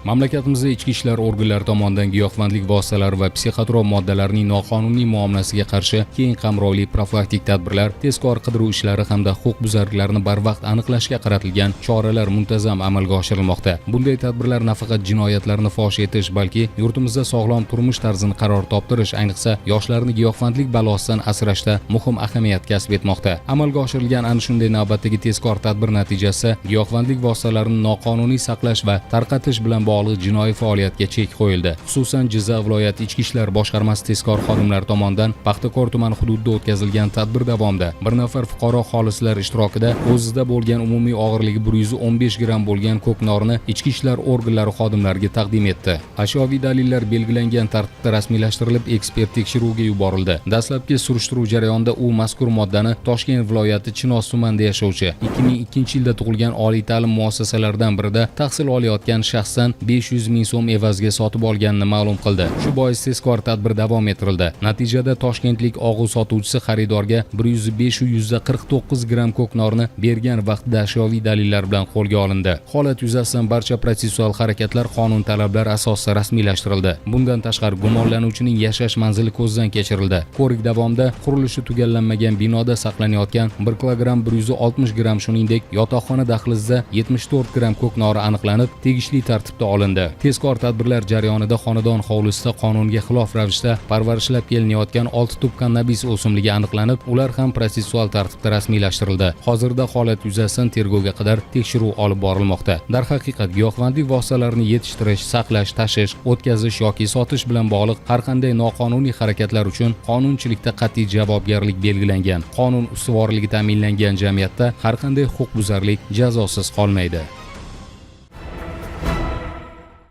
Mamlakatimizda ichki ishlar organlari tomonidan giyohvandlik vositalari va psixotrop moddalarning noqonuniy muomalasiga qarshi keng qamrovli profilaktik tadbirlar, tezkor qidiruv ishlari hamda huquqbuzarliklarni barvaqt aniqlashga qaratilgan choralar muntazam amalga oshirilmoqda. Bunday tadbirlar nafaqat jinoyatlarni fosh etish, balki yurtimizda sog'lom turmush tarzini qaror toptirish, ayniqsa yoshlarni giyohvandlik balosidan asrashda muhim ahamiyat kasb etmoqda. Amalga oshirilgan ana shunday navbatdagi tezkor tadbir natijasida giyohvandlik vositalarini noqonuniy saqlash va tarqatish bilan bog'liq jinoiy faoliyatga chek qo'yildi. Xususan Jizzax viloyati Ichki ishlar boshqarmasi tezkor xodimlari tomonidan Paxtakor tumani hududida o'tkazilgan tadbir davomida bir nafar fuqaro xolislar ishtirokida o'zida bo'lgan umumiy og'irligi 115 gram bo'lgan ko'knorni ichki ishlar organlari xodimlariga taqdim etdi. Ashyoviy dalillar belgilangan tartibda rasmiylashtirilib, ekspert tekshiruvga yuborildi. Dastlabki surishtiruv jarayonida u mazkur moddani Toshkent viloyati Chinoz tumanida yashovchi 2002-yilda tug'ilgan oliy ta'lim muassasalaridan birida tahsil olayotgan shaxsdan 500 ming so'm evaziga sotib olganini ma'lum qildi. Shu bois tezkor tadbir davom ettirildi. Natijada toshkentlik og'u sotuvchisi xaridorga 105-149 gram ko'knorni bergan vaqtida ashyoviy dalillar bilan qo'lga olindi. Holat yuzasidan barcha protsessual harakatlar qonun talablari asosida rasmiylashtirildi. Bundan tashqari gumonlanuvchining yashash manzili ko'zdan kechirildi. Ko'rik davomida qurilishi tugallanmagan binoda saqlanayotgan 1 kilogramm 160 gram shuningdek yotoqxona dahlizida 74 gram ko'knori aniqlanib, tegishli tartibda olindi. Tezkor tadbirlar jarayonida xonadon hovlisida qonunga xilof ravishda parvarishlab kelinayotgan 6 tup kannabis o'simligi aniqlanib, ular ham protsessual tartibda rasmiylashtirildi. Hozirda holat yuzasidan tergovga qadar tekshiruv olib borilmoqda. Darhaqiqat giyohvandlik vositalarini yetishtirish, saqlash, tashish, o'tkazish yoki sotish bilan bog'liq har qanday noqonuniy harakatlar uchun qonunchilikda qat'iy javobgarlik belgilangan. Qonun ustuvorligi ta'minlangan jamiyatda har qanday huquqbuzarlik jazosiz qolmaydi.